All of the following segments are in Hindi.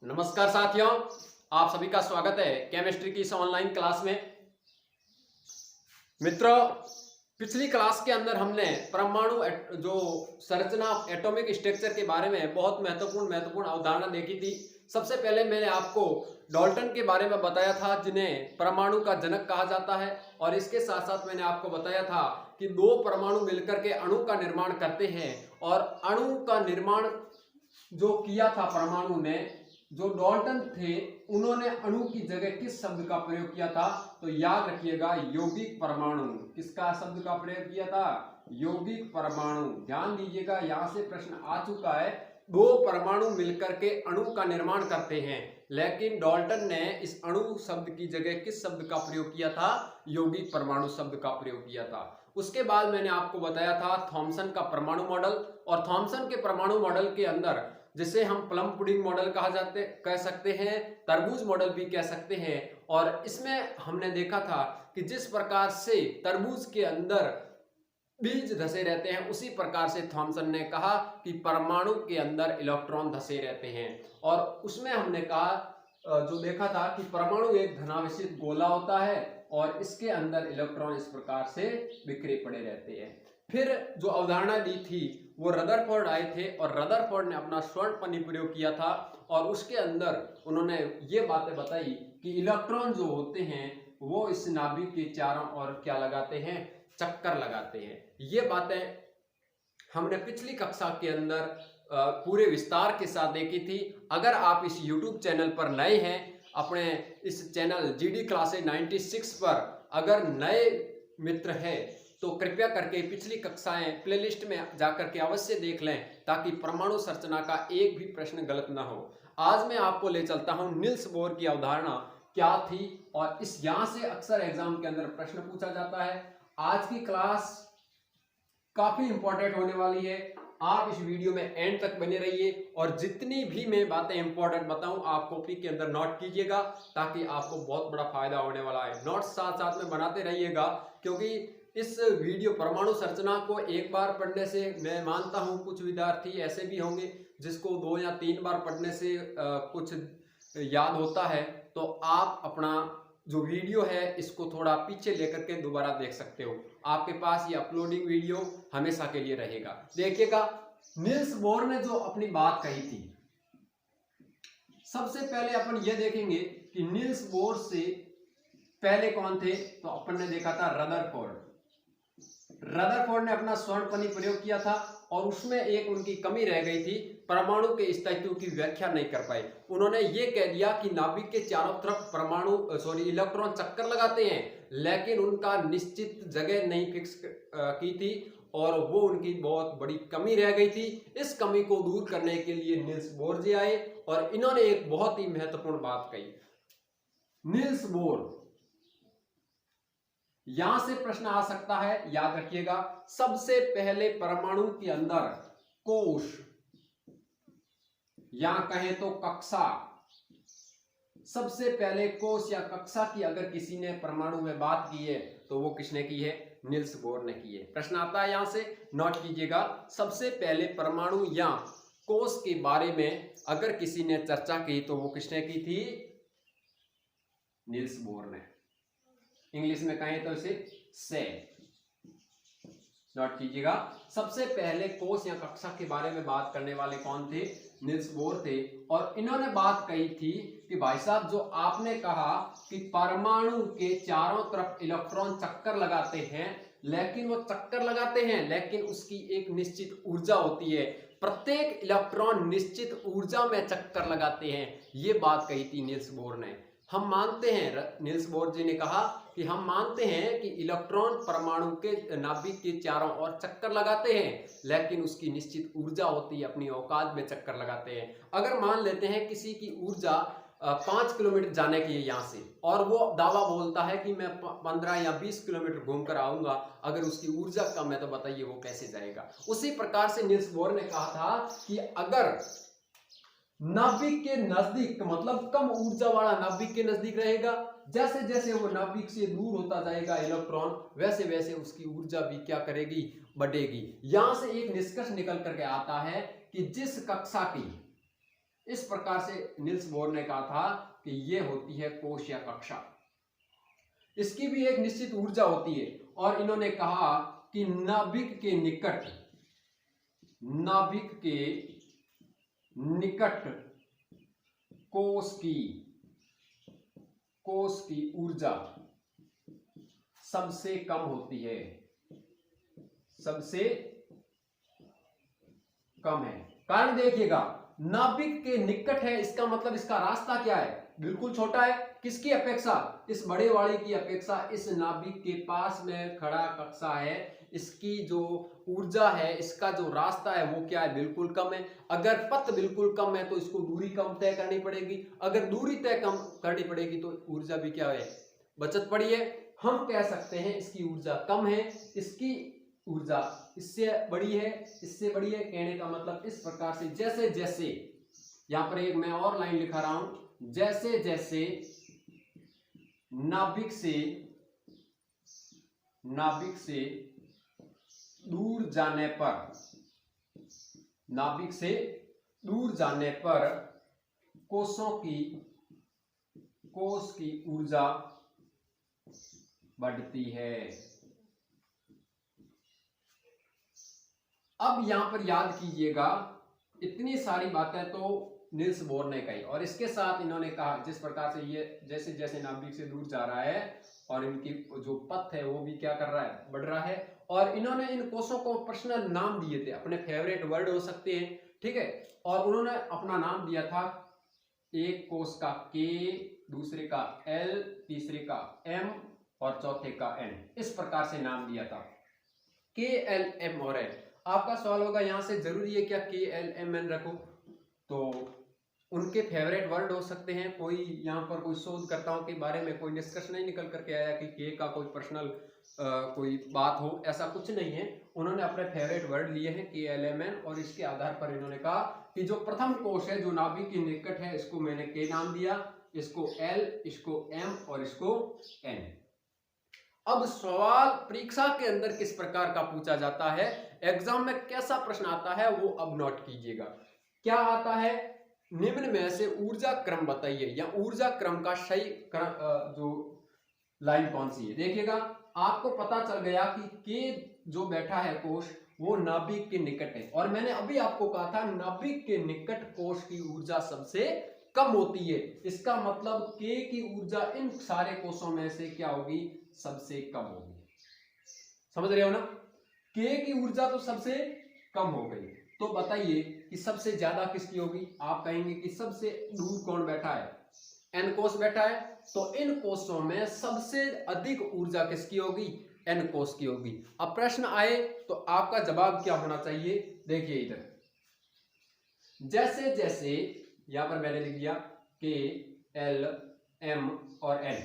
नमस्कार साथियों, आप सभी का स्वागत है केमिस्ट्री की इस ऑनलाइन क्लास में। मित्रों, पिछली क्लास के अंदर हमने परमाणु जो संरचना एटॉमिक स्ट्रक्चर के बारे में बहुत महत्वपूर्ण अवधारणा देखी थी। सबसे पहले मैंने आपको डाल्टन के बारे में बताया था, जिन्हें परमाणु का जनक कहा जाता है, और इसके साथ साथ मैंने आपको बताया था कि दो परमाणु मिलकर के अणु का निर्माण करते हैं, और अणु का निर्माण जो किया था परमाणु ने, जो डाल्टन थे, उन्होंने अणु की जगह किस शब्द का प्रयोग किया था? तो याद रखिएगा, यौगिक परमाणु। किसका शब्द का प्रयोग किया था? यौगिक परमाणु। ध्यान दीजिएगा, यहां से प्रश्न आ चुका है। दो परमाणु मिलकर के अणु का निर्माण करते हैं, लेकिन डाल्टन ने इस अणु शब्द की जगह किस शब्द का प्रयोग किया था? यौगिक परमाणु शब्द का प्रयोग किया था। उसके बाद मैंने आपको बताया था थॉमसन का परमाणु मॉडल, और थॉमसन के परमाणु मॉडल के अंदर, जिसे हम प्लम पुडिंग मॉडल कह सकते हैं, तरबूज मॉडल भी कह सकते हैं। और इसमें हमने देखा था कि जिस प्रकार से तरबूज के अंदर बीज धसे रहते हैं, उसी प्रकार से थॉमसन ने कहा कि परमाणु के अंदर इलेक्ट्रॉन धसे रहते हैं। और उसमें हमने कहा, जो देखा था कि परमाणु एक धनावेशित गोला होता है और इसके अंदर इलेक्ट्रॉन इस प्रकार से बिखरे पड़े रहते हैं। फिर जो अवधारणा दी थी वो रदरफोर्ड आए थे, और रदरफोर्ड ने अपना स्वर्णपनी प्रयोग किया था, और उसके अंदर उन्होंने ये बातें बताई कि इलेक्ट्रॉन जो होते हैं वो इस नाभिक के चारों ओर क्या लगाते हैं? चक्कर लगाते हैं। ये बातें हमने पिछली कक्षा के अंदर पूरे विस्तार के साथ देखी थी। अगर आप इस YouTube चैनल पर नए हैं, अपने इस चैनल GD क्लासेज 96 पर अगर नए मित्र हैं, तो कृपया करके पिछली कक्षाएं प्लेलिस्ट में जाकर के अवश्य देख लें, ताकि परमाणु संरचना का एक भी प्रश्न गलत ना हो। आज मैं आपको ले चलता हूं नील्स बोर की अवधारणा क्या थी, और इस यहां से अक्सर एग्जाम के अंदर प्रश्न पूछा जाता है। आज की क्लास काफी इंपॉर्टेंट होने वाली है। आप इस वीडियो में एंड तक बने रहिए, और जितनी भी मैं बातें इंपॉर्टेंट बताऊं आप कॉपी के अंदर नोट कीजिएगा, ताकि आपको बहुत बड़ा फायदा होने वाला है। नोट साथ साथ में बनाते रहिएगा, क्योंकि इस वीडियो परमाणु संरचना को एक बार पढ़ने से, मैं मानता हूं कुछ विद्यार्थी ऐसे भी होंगे जिसको 2 या 3 बार पढ़ने से कुछ याद होता है, तो आप अपना जो वीडियो है इसको थोड़ा पीछे लेकर के दोबारा देख सकते हो। आपके पास ये अपलोडिंग वीडियो हमेशा के लिए रहेगा। देखिएगा, नील्स बोर ने जो अपनी बात कही थी, सबसे पहले अपन ये देखेंगे कि नील्स बोर से पहले कौन थे? तो अपन ने देखा था रदरफोर्ड। रदरफोर्ड ने अपना स्वर्णपनी प्रयोग किया था, और उसमें एक उनकी कमी रह गई थी, परमाणु के अस्तित्व की व्याख्या नहीं कर पाए। उन्होंने ये कह दिया कि नाभिक के चारों तरफ इलेक्ट्रॉन चक्कर लगाते हैं, लेकिन उनका निश्चित जगह नहीं फिक्स की थी, और वो उनकी बहुत बड़ी कमी रह गई थी। इस कमी को दूर करने के लिए नील्स बोर जी आए, और इन्होंने एक बहुत ही महत्वपूर्ण बात कही। नील्स बोर, यहां से प्रश्न आ सकता है, याद रखिएगा, सबसे पहले परमाणु के अंदर कोश, या कहें तो कक्षा, सबसे पहले कोश या कक्षा की अगर किसी ने परमाणु में बात की है, तो वो किसने की है? नील्स बोर ने की है। प्रश्न आता है, यहां से नोट कीजिएगा, सबसे पहले परमाणु या कोश के बारे में अगर किसी ने चर्चा की, तो वो किसने की थी? नील्स बोर ने। इंग्लिश में कहें तो इसे सेल। नोट कीजिएगा, सबसे पहले कोश या कक्षा के बारे में बात करने वाले कौन थे? नील्स बोर थे। और इन्होंने बात कही थी कि भाई साहब, जो आपने कहा कि परमाणु के चारों तरफ इलेक्ट्रॉन चक्कर लगाते हैं, लेकिन वो चक्कर लगाते हैं, लेकिन उसकी एक निश्चित ऊर्जा होती है। प्रत्येक इलेक्ट्रॉन निश्चित ऊर्जा में चक्कर लगाते हैं। ये बात कही थी नील्स बोर ने। हम मानते हैं, नील्स बोर जी ने कहा कि हम मानते हैं कि इलेक्ट्रॉन परमाणु के नाभिक के चारों ओर चक्कर लगाते हैं, लेकिन उसकी निश्चित ऊर्जा होती है, अपनी औकात में चक्कर लगाते हैं। अगर मान लेते हैं किसी की ऊर्जा 5 किलोमीटर जाने की है यहाँ से, और वो दावा बोलता है कि मैं 15 या 20 किलोमीटर घूमकर आऊंगा, अगर उसकी ऊर्जा कम है तो बताइए वो कैसे जाएगा? उसी प्रकार से नील्स बोर ने कहा था कि अगर नाभिक के नजदीक, मतलब कम ऊर्जा वाला नाभिक के नजदीक रहेगा, जैसे जैसे वो नाभिक से दूर होता जाएगा इलेक्ट्रॉन, वैसे वैसे उसकी ऊर्जा भी क्या करेगी? बढ़ेगी। यहां से एक निष्कर्ष निकल करके आता है कि जिस कक्षा की इस प्रकार से निल्स बोर ने कहा था कि ये होती है कोश या कक्षा। इसकी भी एक निश्चित ऊर्जा होती है और इन्होंने कहा कि नाभिक के निकट कोश की ऊर्जा सबसे कम होती है, सबसे कम है। कारण देखिएगा, नाभिक के निकट है, इसका मतलब इसका रास्ता क्या है, बिल्कुल छोटा है। किसकी अपेक्षा, इस बड़े वाले की अपेक्षा इस नाभिक के पास में खड़ा कक्षा है, इसकी जो ऊर्जा है, इसका जो रास्ता है वो क्या है, बिल्कुल कम है। अगर पथ बिल्कुल कम है तो इसको दूरी कम तय करनी पड़ेगी, अगर दूरी तय कम करनी पड़ेगी तो ऊर्जा भी क्या है, बचत पड़ी है। हम कह सकते हैं इसकी ऊर्जा कम है, इसकी ऊर्जा इससे बड़ी है, इससे बड़ी है। कहने का मतलब इस प्रकार से जैसे जैसे, यहां पर एक मैं और लाइन लिखा रहा हूं, जैसे जैसे नाभिक से दूर जाने पर कोश की ऊर्जा बढ़ती है। अब यहां पर याद कीजिएगा, इतनी सारी बातें तो निल्स बोर ने कही और इसके साथ इन्होंने कहा जिस प्रकार से ये जैसे जैसे नाभिक से दूर जा रहा है और इनकी जो पथ है वो भी क्या कर रहा है, बढ़ रहा है। और इन्होंने इन कोशों को पर्सनल नाम दिए थे, अपने फेवरेट वर्ड हो सकते हैं, ठीक है। और उन्होंने अपना नाम दिया था, एक कोश का के, दूसरे का एल, तीसरे का एम और चौथे का एन, इस प्रकार से नाम दिया था, के एल एम और एन। आपका सवाल होगा यहां से जरूरी है क्या के एल एम एन रखो, तो उनके फेवरेट वर्ड हो सकते हैं। कोई यहाँ पर कोई शोधकर्ताओं के बारे में कोई निष्कर्ष नहीं निकल करके आया कि के का कोई पर्सनल कोई बात हो, ऐसा कुछ नहीं है। उन्होंने अपने फेवरेट वर्ड लिए हैं के एल एम एन और इसके आधार पर इन्होंने कहा कि जो प्रथम कोश है जो नाभिक के निकट है, इसको मैंने के नाम दिया, इसको एल, इसको एम और इसको एन। अब सवाल परीक्षा के अंदर किस प्रकार का पूछा जाता है, एग्जाम में कैसा प्रश्न आता है वो अब नोट कीजिएगा। क्या आता है, निम्न में से ऊर्जा क्रम बताइए, या ऊर्जा क्रम का सही जो लाइन कौन सी है। देखिएगा, आपको पता चल गया कि के जो बैठा है कोश वो नाभिक के निकट है, और मैंने अभी आपको कहा था नाभिक के निकट कोश की ऊर्जा सबसे कम होती है। इसका मतलब के की ऊर्जा इन सारे कोशों में से क्या होगी, सबसे कम होगी। समझ रहे हो ना, के की ऊर्जा तो सबसे कम हो गई, तो बताइए कि सबसे ज्यादा किसकी होगी। आप कहेंगे कि सबसे दूर कौन बैठा है, एन कोश बैठा है, तो इन कोशों में सबसे अधिक ऊर्जा किसकी होगी, एन कोश की होगी। अब प्रश्न आए तो आपका जवाब क्या होना चाहिए, देखिए इधर, जैसे जैसे यहां पर मैंने लिख दिया के एल एम और एन,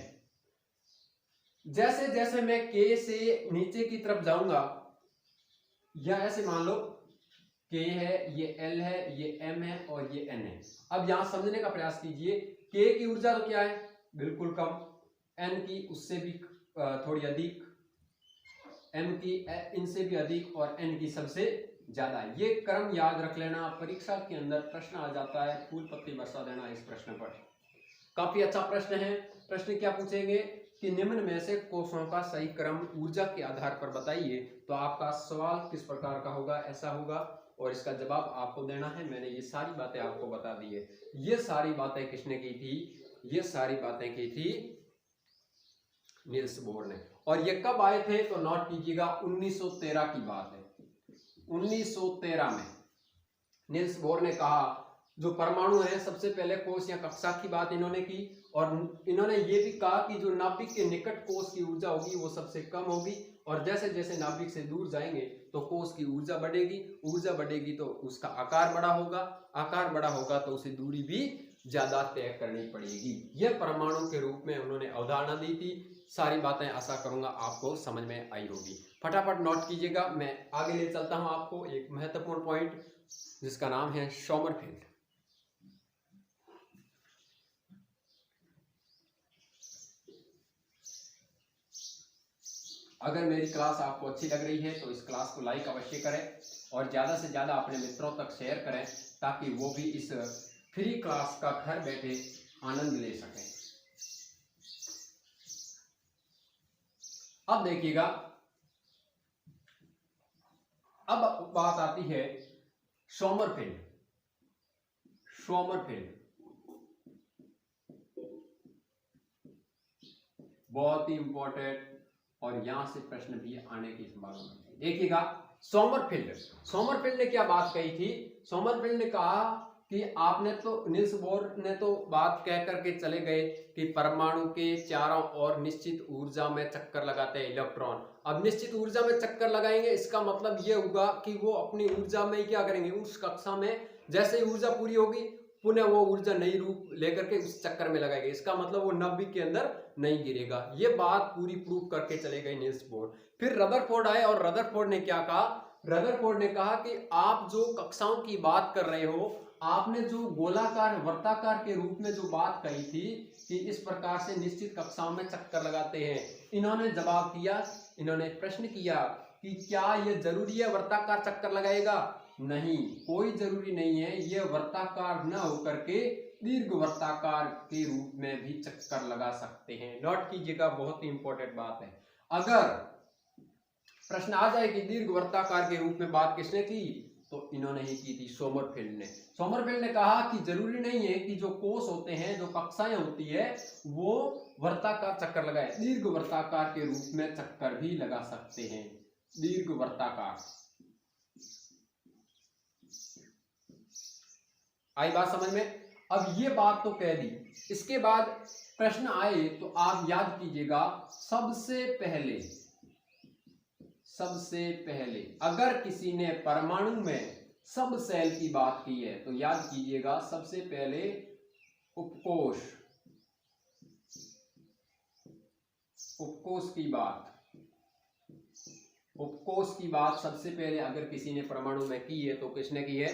जैसे जैसे मैं के से नीचे की तरफ जाऊंगा, या ऐसे मान लो के है, ये एल है, ये एम है और ये एन है। अब यहां समझने का प्रयास कीजिए, के की ऊर्जा तो क्या है, बिल्कुल कम, एन की उससे भी थोड़ी अधिक, एम की इनसे भी अधिक और एन की सबसे ज्यादा। ये क्रम याद रख लेना, परीक्षा के अंदर प्रश्न आ जाता है, फूल पत्ती बरसा देना इस प्रश्न पर। काफी अच्छा प्रश्न है। प्रश्न क्या पूछेंगे कि निम्न में से कोशों का सही क्रम ऊर्जा के आधार पर बताइए, तो आपका सवाल किस प्रकार का होगा, ऐसा होगा और इसका जवाब आपको देना है। मैंने ये सारी बातें आपको बता दी है। ये सारी बातें किसने की थी, ये सारी बातें की थी निल्स बोर ने। और ये कब आए थे, तो नोट कीजिएगा 1913 की बात है। 1913 में निल्स बोर ने कहा जो परमाणु है, सबसे पहले कोश या कक्षा की बात इन्होंने की, और इन्होंने ये भी कहा कि जो नाभिक के निकट कोश की ऊर्जा होगी वो सबसे कम होगी, और जैसे जैसे नाभिक से दूर जाएंगे तो कोश की ऊर्जा बढ़ेगी, ऊर्जा बढ़ेगी तो उसका आकार बड़ा होगा, आकार बड़ा होगा तो उसे दूरी भी ज्यादा तय करनी पड़ेगी। यह परमाणु के रूप में उन्होंने अवधारणा दी थी। सारी बातें आशा करूंगा आपको समझ में आई होगी। फटाफट नोट कीजिएगा, मैं आगे ले चलता हूं आपको एक महत्वपूर्ण पॉइंट जिसका नाम है सोमरफेल्ड। अगर मेरी क्लास आपको अच्छी लग रही है तो इस क्लास को लाइक अवश्य करें और ज़्यादा से ज़्यादा अपने मित्रों तक शेयर करें, ताकि वो भी इस फ्री क्लास का घर बैठे आनंद ले सकें। अब देखिएगा, अब बात आती है सोमरफेल्ड। सोमरफेल्ड बहुत ही इंपॉर्टेंट और यहां से प्रश्न भी आने की संभावना है। देखिएगा, सोमरफेल्ड ने क्या बात कही थी? सोमरफेल्ड ने कहा कि आपने तो, निल्स बोर ने तो बात कह करके चले गए कि परमाणु के चारों ओर निश्चित ऊर्जा में चक्कर लगाते हैं इलेक्ट्रॉन। अब निश्चित ऊर्जा में चक्कर लगाएंगे, इसका मतलब ये होगा कि वो अपनी ऊर्जा में क्या करेंगे, उस कक्षा में जैसे ही ऊर्जा पूरी होगी पुनः वो ऊर्जा नई रूप लेकर के उस चक्कर में लगाएंगे। इसका मतलब वो नब्बी के अंदर नहीं गिरेगा। ये बात पूरी प्रूव करके चले गए निल्स बोर। फिर रदरफोर्ड आए और रदरफोर्ड ने क्या कहा? रदरफोर्ड ने कहा कि आप जो कक्षाओं की बात कर रहे हो, आपने जो गोलाकार वर्ताकार के रूप में जो बात कही थी कि इस प्रकार से निश्चित कक्षाओं में चक्कर लगाते हैं, इन्होंने जवाब दिया, इन्होंने प्रश्न किया कि क्या यह जरूरी है वर्ताकार चक्कर लगाएगा? नहीं, कोई जरूरी नहीं है। यह वर्ताकार न होकर के दीर्घ वर्ताकार के रूप में भी चक्कर लगा सकते हैं। नोट कीजिएगा, बहुत ही इंपॉर्टेंट बात है। अगर प्रश्न आ जाए कि दीर्घ वर्ताकार के रूप में बात किसने की, तो इन्होंने ही की थी, सोमरफेल्ड ने। सोमरफेल्ड ने कहा कि जरूरी नहीं है कि जो कोष होते हैं, जो कक्षाएं होती है, वो वर्ताकार चक्कर लगाए, दीर्घ वर्ताकार के रूप में चक्कर भी लगा सकते हैं। दीर्घ वर्ताकार। आई बात समझ में? अब ये बात तो कह दी, इसके बाद प्रश्न आए तो आप याद कीजिएगा, सबसे पहले अगर किसी ने परमाणु में सब सेल की बात की है तो याद कीजिएगा, सबसे पहले उपकोष की बात सबसे पहले अगर किसी ने परमाणु में की है तो किसने की है?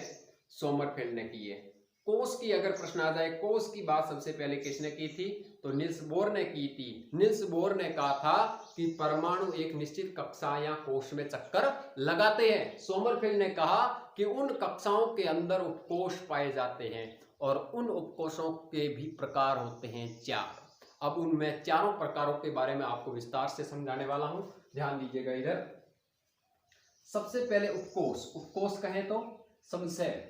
सोमरफेल्ड ने की है। कोष की अगर प्रश्न आ जाए, कोष की बात सबसे पहले किसने की थी? तो निल्स बोर ने की थी। निल्स बोर ने कहा था कि परमाणु एक निश्चित कक्षा या कोष में चक्कर लगाते हैं। सोमरफेल्ड ने कहा कि उन कक्षाओं के अंदर उपकोष पाए जाते हैं और उन उपकोषों के भी प्रकार होते हैं 4। अब उनमें चारों प्रकारों के बारे में आपको विस्तार से समझाने वाला हूं, ध्यान दीजिएगा इधर। सबसे पहले उपकोष कहें तो सबसेल,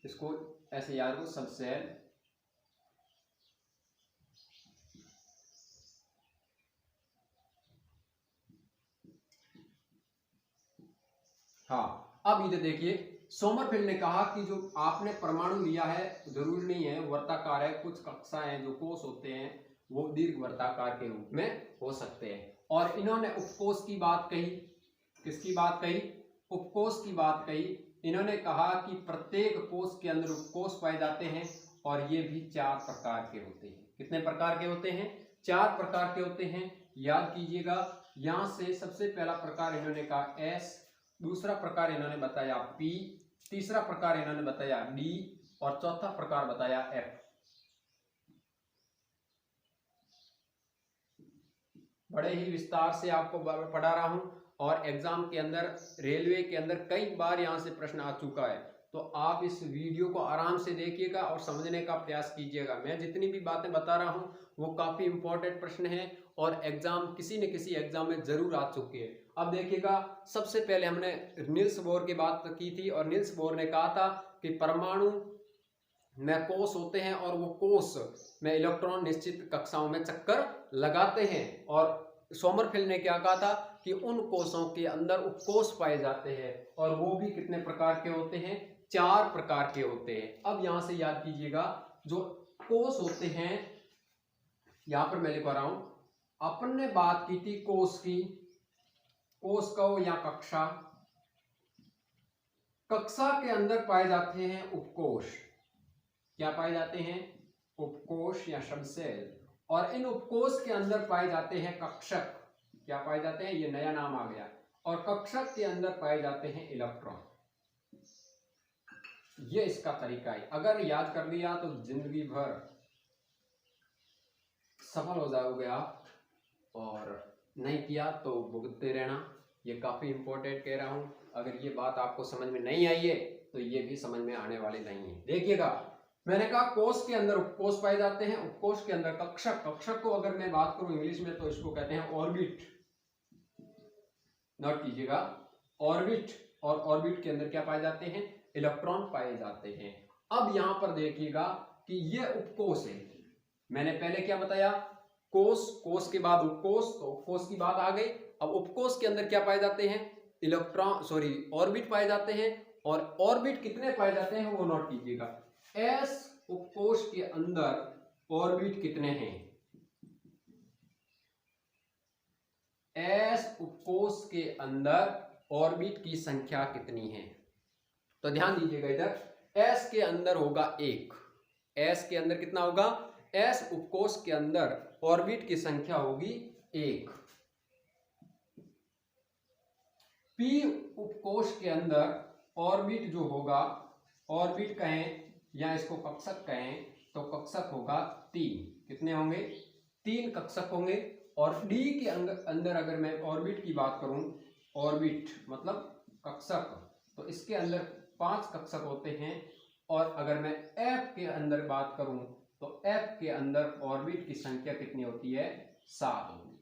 इसको ऐसे याद करो, सबसेल। हाँ, अब इधर देखिए, सोमरफेल्ड ने कहा कि जो आपने परमाणु लिया है जरूरी नहीं है वर्ताकार है, कुछ कक्षाएं जो कोष होते हैं वो दीर्घ वर्ताकार के रूप में हो सकते हैं। और इन्होंने उपकोष की बात कही। किसकी बात कही? उपकोष की बात कही। इन्होंने कहा कि प्रत्येक कोष के अंदर उपकोष पाए जाते हैं और ये भी 4 प्रकार के होते हैं। कितने प्रकार के होते हैं? 4 प्रकार के होते हैं। याद कीजिएगा, यहां से सबसे पहला प्रकार इन्होंने कहा S, दूसरा प्रकार इन्होंने बताया P, तीसरा प्रकार इन्होंने बताया D और चौथा प्रकार बताया F। बड़े ही विस्तार से आपको पढ़ा रहा हूं और एग्जाम के अंदर, रेलवे के अंदर कई बार यहां से प्रश्न आ चुका है, तो आप इस वीडियो को आराम से देखिएगा और समझने का प्रयास कीजिएगा। मैं जितनी भी बातें बता रहा हूं वो काफी इंपॉर्टेंट प्रश्न हैं और एग्जाम किसी न किसी एग्जाम में जरूर आ चुके हैं। अब देखिएगा, सबसे पहले हमने निल्स बोर की बात की थी और निल्स बोर ने कहा था कि परमाणु में कोष होते हैं और वो कोष में इलेक्ट्रॉन निश्चित कक्षाओं में चक्कर लगाते हैं। और सोमरफेल्ड ने क्या कहा था कि उन कोषों के अंदर उपकोष पाए जाते हैं और वो भी कितने प्रकार के होते हैं? 4 प्रकार के होते हैं। अब यहां से याद कीजिएगा, जो कोष होते हैं, यहां पर मैं लिखवा रहा हूं, अपन ने बात की थी कोष की, कोष को या कक्षा के अंदर पाए जाते हैं उपकोष। क्या पाए जाते हैं? उपकोष या सबसेल। और इन उपकोष के अंदर पाए जाते हैं कक्षक। क्या पाए जाते हैं? ये नया नाम आ गया। और कक्षक के अंदर पाए जाते हैं इलेक्ट्रॉन। ये इसका तरीका है। अगर याद कर लिया तो जिंदगी भर सफल हो जाओगे आप, और नहीं किया तो भुगतते रहना। ये काफी इंपॉर्टेंट कह रहा हूं। अगर ये बात आपको समझ में नहीं आई है तो ये भी समझ में आने वाली नहीं है। देखिएगा, मैंने कहा कोश के अंदर उपकोश पाए जाते हैं, उपकोश के अंदर कक्षक। कक्षक को अगर मैं बात करूं इंग्लिश में तो इसको कहते हैं ऑर्बिट। नोट कीजिएगा, ऑर्बिट। और ऑर्बिट के अंदर क्या पाए जाते हैं? इलेक्ट्रॉन पाए जाते हैं। अब यहां पर देखिएगा कि ये उपकोश है। मैंने पहले क्या बताया? कोश, कोश के बाद उपकोश, तो उपकोश की बात आ गई। अब उपकोश के अंदर क्या पाए जाते हैं? ऑर्बिट पाए जाते हैं। और ऑर्बिट कितने पाए जाते हैं वो नोट कीजिएगा। एस उपकोश के अंदर ऑर्बिट कितने हैं? एस उपकोश के अंदर ऑर्बिट की संख्या कितनी है? तो ध्यान दीजिएगा, इधर एस के अंदर होगा 1। एस के अंदर कितना होगा? एस उपकोश के अंदर ऑर्बिट की संख्या होगी 1। पी उपकोश के अंदर ऑर्बिट जो होगा, ऑर्बिट कहें या इसको कक्षक कहें, तो कक्षक होगा 3। कितने होंगे? 3 कक्षक होंगे। और डी के अंदर अगर मैं ऑर्बिट की बात करूं, ऑर्बिट मतलब कक्षक, तो इसके अंदर 5 कक्षक होते हैं। और अगर मैं एफ के अंदर बात करूं तो एफ के अंदर ऑर्बिट की संख्या कितनी होती है? 7 होगी।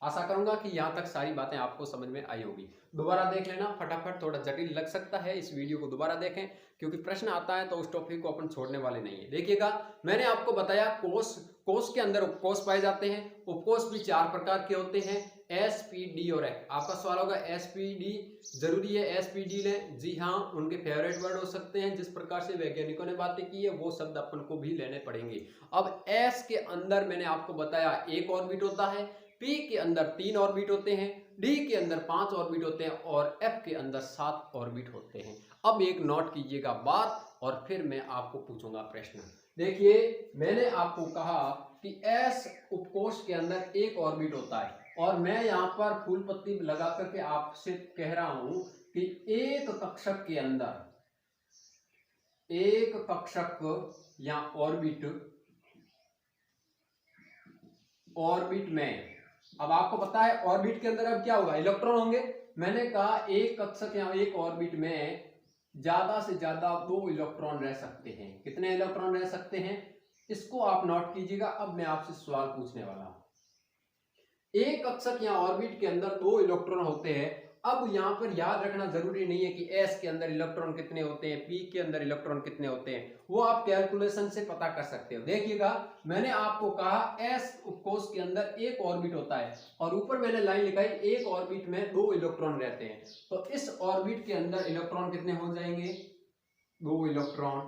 आशा करूंगा कि यहां तक सारी बातें आपको समझ में आई होगी। दोबारा देख लेना फटाफट, थोड़ा जटिल लग सकता है, इस वीडियो को दोबारा देखें क्योंकि प्रश्न आता है तो उस टॉपिक को अपन छोड़ने वाले नहीं है। देखिएगा, मैंने आपको बताया कोश, कोश के अंदर उपकोश पाए जाते हैं। उपकोश भी 4 प्रकार के होते हैं, एस, पी, डी और एफ। आपका सवाल होगा एस, पी, डी जरूरी है एस, पी, डी लें? जी हाँ, उनके फेवरेट वर्ड हो सकते हैं। जिस प्रकार से वैज्ञानिकों ने बातें की है वो शब्द अपन को भी लेने पड़ेंगे। अब एस के अंदर मैंने आपको बताया 1 ऑर्बिट होता है, पी के अंदर 3 ऑर्बिट होते हैं, डी के अंदर 5 ऑर्बिट होते हैं और एफ के अंदर 7 ऑर्बिट होते हैं। अब एक नोट कीजिएगा बात और फिर मैं आपको पूछूंगा प्रश्न। देखिए, मैंने आपको कहा कि एस उपकोश के अंदर 1 ऑर्बिट होता है और मैं यहां पर फूल पत्ती लगा करके आपसे कह रहा हूं कि एक कक्षक के अंदर, एक कक्षक या ऑर्बिट में, अब आपको पता है ऑर्बिट के अंदर अब क्या होगा? इलेक्ट्रॉन होंगे। मैंने कहा एक कक्षक या एक ऑर्बिट में ज्यादा से ज्यादा 2 इलेक्ट्रॉन रह सकते हैं। कितने इलेक्ट्रॉन रह सकते हैं? इसको आप नोट कीजिएगा। अब मैं आपसे सवाल पूछने वाला हूं। एक कक्षक या ऑर्बिट के अंदर 2 इलेक्ट्रॉन होते हैं। अब यहां पर याद रखना जरूरी नहीं है कि एस के अंदर इलेक्ट्रॉन कितने होते हैं, पी के अंदर इलेक्ट्रॉन कितने होते हैं, वो आप कैलकुलेशन से पता कर सकते हो। देखिएगा, मैंने आपको कहा एस उपकोश के अंदर 1 ऑर्बिट होता है और ऊपर मैंने लाइन लिखाई, एक ऑर्बिट में 2 इलेक्ट्रॉन रहते हैं। तो इस ऑर्बिट के अंदर इलेक्ट्रॉन कितने हो जाएंगे? 2 इलेक्ट्रॉन।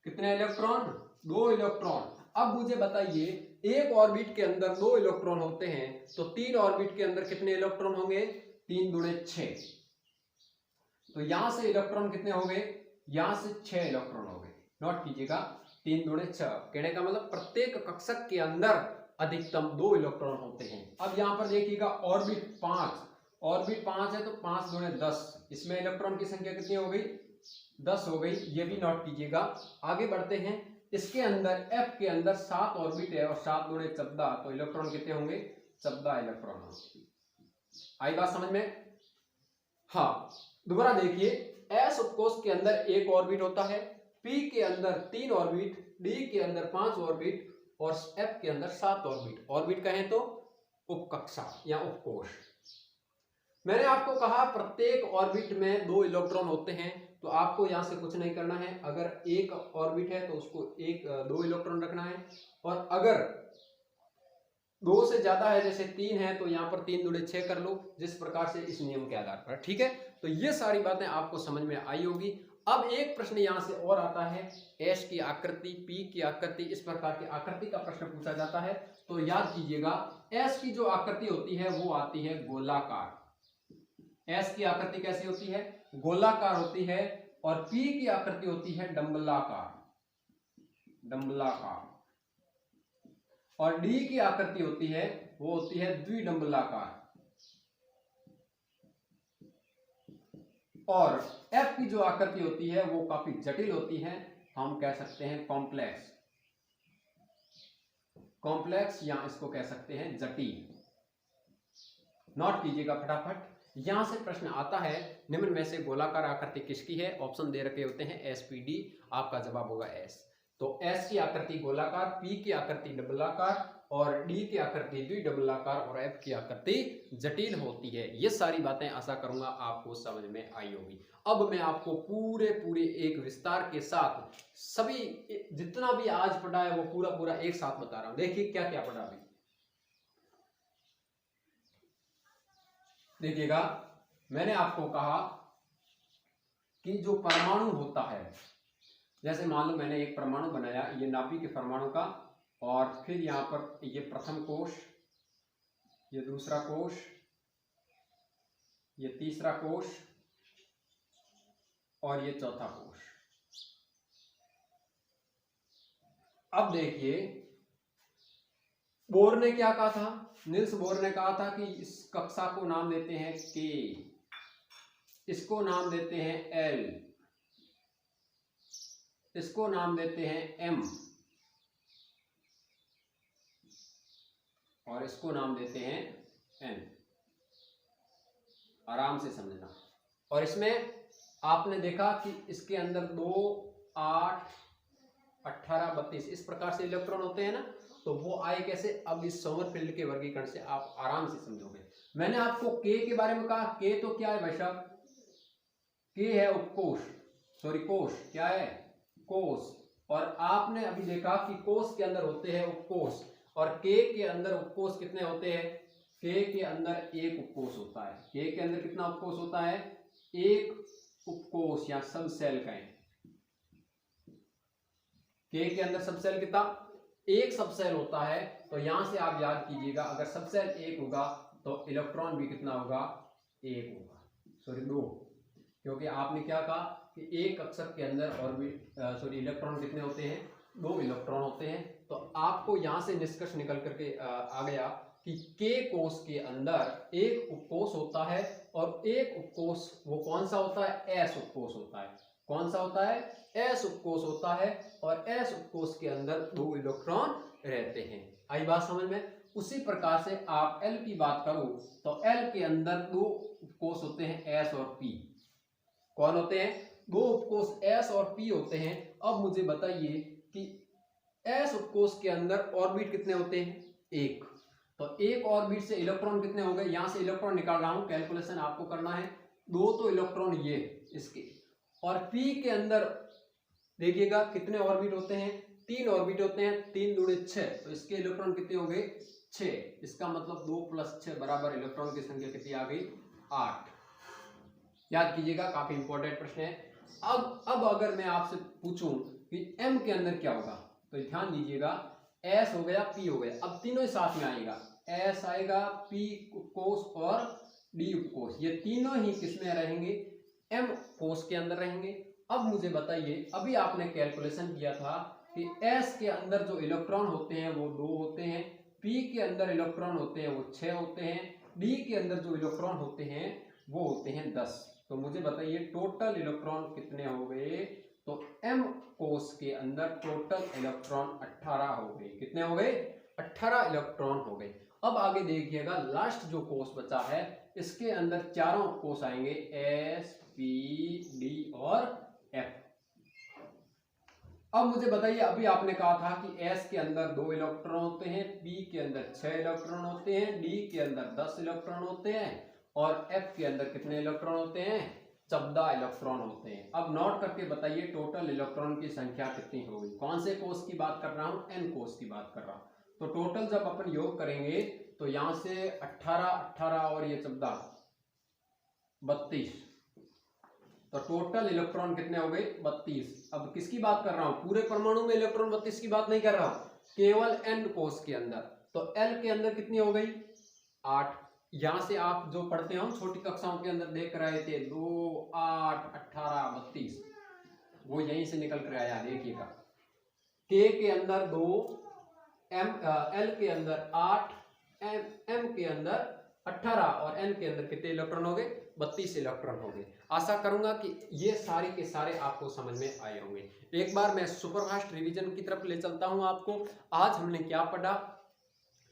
कितने इलेक्ट्रॉन? 2 इलेक्ट्रॉन। अब मुझे बताइए, एक ऑर्बिट के अंदर 2 इलेक्ट्रॉन होते हैं तो 3 ऑर्बिट के अंदर कितने इलेक्ट्रॉन होंगे? 3 दूने 6। तो यहां से इलेक्ट्रॉन कितने हो गए? यहां से 6 इलेक्ट्रॉन हो गए। नोट कीजिएगा, 3 दूने 6। कहने का मतलब प्रत्येक कक्षक के अंदर अधिकतम 2 इलेक्ट्रॉन होते हैं। अब यहां पर देखिएगा ऑर्बिट 5, ऑर्बिट 5 है तो 5 दूने 10। इसमें इलेक्ट्रॉन की संख्या कितनी हो गई? 10 हो गई। ये भी नोट कीजिएगा। आगे बढ़ते हैं, इसके अंदर एफ के अंदर 7 ऑर्बिट है और 7 दूने 14, तो इलेक्ट्रॉन कितने होंगे? 14 इलेक्ट्रॉन होंगे। आई बात समझ में? हाँ, दोबारा देखिए, एस उपकोश के अंदर 1 ऑर्बिट होता है, पी के अंदर 3 ऑर्बिट, डी के अंदर 5 ऑर्बिट और एफ के अंदर 7 ऑर्बिट। ऑर्बिट कहें तो उपकक्षा या उपकोश। मैंने आपको कहा प्रत्येक ऑर्बिट में 2 इलेक्ट्रॉन होते हैं, तो आपको यहां से कुछ नहीं करना है। अगर एक ऑर्बिट है तो उसको 2 इलेक्ट्रॉन रखना है और अगर 2 से ज्यादा है, जैसे 3 है, तो यहाँ पर 3 दूने 6 कर लो, जिस प्रकार से इस नियम के आधार पर। ठीक है, तो ये सारी बातें आपको समझ में आई होगी। अब एक प्रश्न यहां से और आता है, एस की आकृति, पी की आकृति, इस प्रकार की आकृति का प्रश्न पूछा जाता है। तो याद कीजिएगा, एस की जो आकृति होती है वो आती है गोलाकार। एस की आकृति कैसी होती है? गोलाकार होती है। और पी की आकृति होती है डंबलाकार, डंबलाकार। और डी की आकृति होती है, वो होती है द्विडंबलाकार। और एफ की जो आकृति होती है वो काफी जटिल होती है, हम कह सकते हैं कॉम्प्लेक्स, कॉम्प्लेक्स या इसको कह सकते हैं जटिल। नोट कीजिएगा फटाफट, यहां से प्रश्न आता है, निम्न में से गोलाकार आकृति किसकी है? ऑप्शन दे रखे होते हैं SPD, आपका जवाब होगा S। तो S की आकृति गोलाकार, P की आकृति डबलाकार और D की आकृति द्विडबलाकार और F की आकृति जटिल होती है। ये सारी बातें आशा करूंगा आपको समझ में आई होगी। अब मैं आपको पूरे एक विस्तार के साथ सभी जितना भी आज पढ़ा है वो पूरा एक साथ बता रहा हूं। देखिए क्या क्या पढ़ा अभी, देखिएगा। मैंने आपको कहा कि जो परमाणु होता है, जैसे मान लो मैंने एक परमाणु बनाया, ये नाभिक के परमाणु का, और फिर यहां पर ये प्रथम कोश, ये दूसरा कोश, ये तीसरा कोश और ये चौथा कोश। अब देखिए बोर ने क्या कहा था, निल्स बोर ने कहा था कि इस कक्षा को नाम देते हैं K, इसको नाम देते हैं L, इसको नाम देते हैं M और इसको नाम देते हैं N। आराम से समझना। और इसमें आपने देखा कि इसके अंदर 2, 8, 18, 32 इस प्रकार से इलेक्ट्रॉन होते हैं ना, तो वो आए कैसे? अब इस सोमरफेल्ड के वर्गीकरण से आप आराम से समझोगे। मैंने आपको K के बारे में कहा, K तो क्या है भाई साहब? K है उपकोष, सॉरी कोष, क्या है? कोष। और आपने अभी देखा कि कोष के अंदर होते हैं उपकोष, और K के अंदर उपकोष कितने होते हैं? K के अंदर एक उपकोष होता है। K के अंदर कितना उपकोष होता है? एक उपकोष या सब सेल कहें। K के अंदर सब सेल कितना? एक सब सेल होता है। तो यहां से आप याद कीजिएगा, अगर सब सेल एक होगा तो इलेक्ट्रॉन भी कितना होगा? एक होगा, सॉरी 2, क्योंकि आपने क्या कहा कि एक कक्षक के अंदर और भी इलेक्ट्रॉन कितने होते हैं? 2 इलेक्ट्रॉन होते हैं। तो आपको यहां से निष्कर्ष निकल करके आ गया कि K कोष के अंदर एक उपकोष होता है, और एक उपकोष वो कौन सा होता है? S उपकोष होता है। कौन सा होता है? S उपकोष होता है, और S उपकोष के अंदर 2 इलेक्ट्रॉन रहते हैं। आई बात समझ में? उसी प्रकार से आप L की बात करो तो L के अंदर 2 उपकोष होते हैं, S और P। कौन होते हैं? 2 उपकोष S और P होते हैं। अब मुझे बताइए कि S उपकोष के अंदर ऑर्बिट कितने होते हैं? 1। तो एक ऑर्बिट से इलेक्ट्रॉन कितने हो गए? यहां से इलेक्ट्रॉन निकाल रहा हूं, कैलकुलेशन आपको करना है। 2 तो इलेक्ट्रॉन ये इसके, और P के अंदर देखिएगा कितने ऑर्बिट होते हैं? 3 ऑर्बिट होते हैं, 3 दूनी 6, तो इसके इलेक्ट्रॉन कितने हो गए? 6। इसका मतलब 2 + 6 बराबर इलेक्ट्रॉन की संख्या कितनी आ गई? 8। याद कीजिएगा, काफी इंपॉर्टेंट प्रश्न है। अब अगर मैं आपसे पूछूं कि M के अंदर क्या होगा, तो ध्यान दीजिएगा, S हो गया, P हो गया, अब तीनों ही साथ में आएगा। S आएगा, P उपकोष और D उपकोष, ये तीनों ही किसमें रहेंगे? M कोष के अंदर रहेंगे। अब मुझे बताइए, अभी आपने कैलकुलेशन किया था कि S के अंदर जो इलेक्ट्रॉन होते हैं वो 2 होते हैं, P के अंदर इलेक्ट्रॉन होते हैं वो 6 होते हैं, D के अंदर जो इलेक्ट्रॉन होते हैं वो होते हैं 10। तो मुझे बताइए टोटल इलेक्ट्रॉन कितने हो गए? तो M कोष के अंदर टोटल इलेक्ट्रॉन 18 हो गए। कितने हो गए? 18 इलेक्ट्रॉन हो गए। अब आगे देखिएगा, लास्ट जो कोष बचा है इसके अंदर चारों कोष आएंगे, S, P, D और F। अब मुझे बताइए, अभी आपने कहा था कि S के अंदर 2 इलेक्ट्रॉन होते हैं, P के अंदर 6 इलेक्ट्रॉन होते हैं, D के अंदर 10 इलेक्ट्रॉन होते हैं, और F के अंदर कितने इलेक्ट्रॉन होते हैं? 14 इलेक्ट्रॉन होते हैं। अब नोट करके बताइए टोटल इलेक्ट्रॉन की संख्या कितनी होगी? कौन से कोष की बात कर रहा हूं? N कोष की बात कर रहा हूं। तो टोटल जब अपन योग करेंगे तो यहां से 18, 18 और ये 14, 32, तो टोटल इलेक्ट्रॉन कितने हो गए? 32। अब किसकी बात कर रहा हूं? पूरे परमाणु में इलेक्ट्रॉन 32 की बात नहीं कर रहा हूं, केवल N कोष के अंदर। तो L के अंदर कितनी हो गई? 8। यहां से आप जो पढ़ते हो छोटी कक्षाओं के अंदर देख रहे थे 2, 8, 18, 32, वो यहीं से निकल कर आया। देखिएगा, K के अंदर 2, L के अंदर 8, M के अंदर 18 और N के अंदर कितने इलेक्ट्रॉन हो गए? 32 इलेक्ट्रॉन हो गए। आशा करूंगा कि ये सारे के सारे आपको समझ में आए होंगे। एक बार मैं सुपरफास्ट रिवीजन की तरफ ले चलता हूं आपको। आज हमने क्या पढ़ा?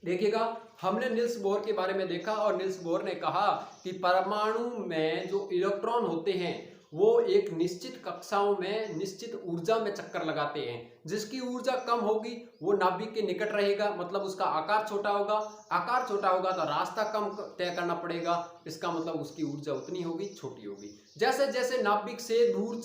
देखिएगा, हमने निल्स बोर के बारे में देखा और निल्स बोर ने कहा कि परमाणु में जो इलेक्ट्रॉन होते हैं वो एक निश्चित कक्षाओं में निश्चित ऊर्जा में चक्कर लगाते हैं। जिसकी ऊर्जा कम होगी वो नाभिक के निकट रहेगा, मतलब उसका आकार छोटा होगा। आकार छोटा होगा तो रास्ता कम तय करना पड़ेगा, इसका मतलब उसकी ऊर्जा उतनी होगी, छोटी होगी। जैसे जैसे नाभिक से दूर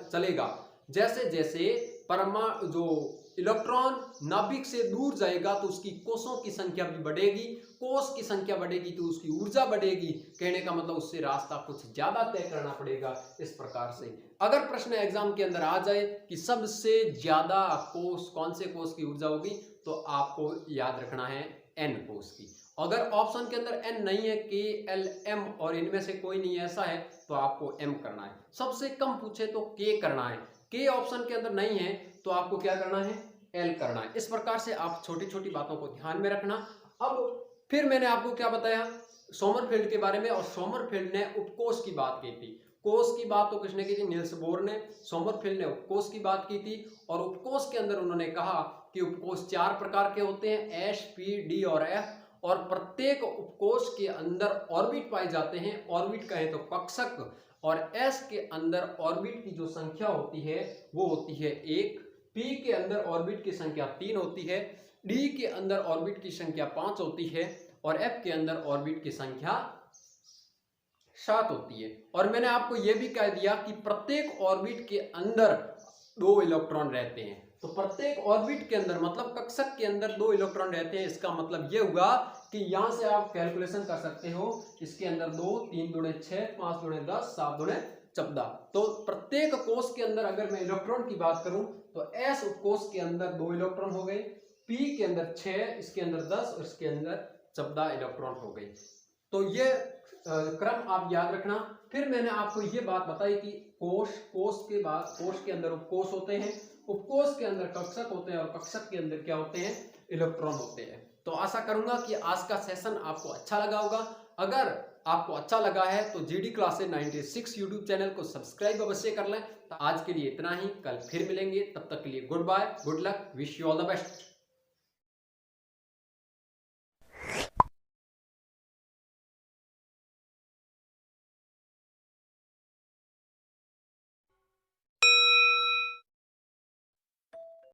चलेगा, जैसे जैसे परमाणु जो इलेक्ट्रॉन नाभिक से दूर जाएगा तो उसकी कोषों की संख्या भी बढ़ेगी। कोष की संख्या बढ़ेगी तो उसकी ऊर्जा बढ़ेगी। कहने का मतलब उससे रास्ता कुछ ज्यादा तय करना पड़ेगा। इस प्रकार से अगर प्रश्न एग्जाम के अंदर आ जाए कि सबसे ज्यादा कोष कौन से कोष की ऊर्जा होगी, तो आपको याद रखना है एन कोष की। अगर ऑप्शन के अंदर एन नहीं है, के, एल, एम और इनमें से कोई नहीं ऐसा है, तो आपको एम करना है। सबसे कम पूछे तो के करना है। के ऑप्शन के अंदर नहीं है तो आपको क्या करना है, एल करना है। इस प्रकार से आप छोटी छोटी बातों को ध्यान में रखना। अब फिर मैंने आपको क्या बताया, सोमरफेल्ड के बारे में, और सोमरफेल्ड ने उपकोष की बात की थी। कोष की बात तो किसने की थी, निल्स बोर ने। सोमरफेल्ड ने उपकोष की बात की थी और उपकोष के अंदर उन्होंने कहा कि उपकोष 4 प्रकार के होते हैं, एस, पी, डी और एफ, और प्रत्येक उपकोष के अंदर ऑर्बिट पाए जाते हैं। ऑर्बिट कहें तो कक्षक, और एस के अंदर ऑर्बिट की जो संख्या होती है वो होती है 1, पी के अंदर ऑर्बिट की संख्या 3 होती है, डी के अंदर ऑर्बिट की संख्या 5 होती है, और एफ के अंदर ऑर्बिट की संख्या 7 होती है। और मैंने आपको यह भी कह दिया कि प्रत्येक ऑर्बिट के अंदर 2 इलेक्ट्रॉन रहते हैं। तो प्रत्येक ऑर्बिट के अंदर मतलब कक्षक के अंदर 2 इलेक्ट्रॉन रहते हैं। इसका मतलब यह हुआ कि यहां से आप कैलकुलेशन कर सकते हो, इसके अंदर 2, 3 दूने 6, 5 दूने 10, 7 दूने 14। तो प्रत्येक कोष के अंदर अगर मैं इलेक्ट्रॉन की बात करूं तो एस उपकोष के अंदर 2 इलेक्ट्रॉन हो गए, पी के अंदर 6, इसके अंदर 10 और इसके अंदर 14 इलेक्ट्रॉन हो गए। तो ये क्रम आप याद रखना। फिर मैंने आपको ये बात बताई कि कोष के बाद कोष के अंदर उपकोष होते हैं, उपकोष के अंदर कक्षक होते हैं, और कक्षक के अंदर क्या होते हैं, इलेक्ट्रॉन होते हैं। तो आशा करूंगा कि आज का सेशन आपको अच्छा लगा होगा। अगर आपको अच्छा लगा है तो जीडी क्लासेस 96 यूट्यूब चैनल को सब्सक्राइब अवश्य कर लें। तो आज के लिए इतना ही, कल फिर मिलेंगे, तब तक के लिए goodbye, good luck, wish you all the best.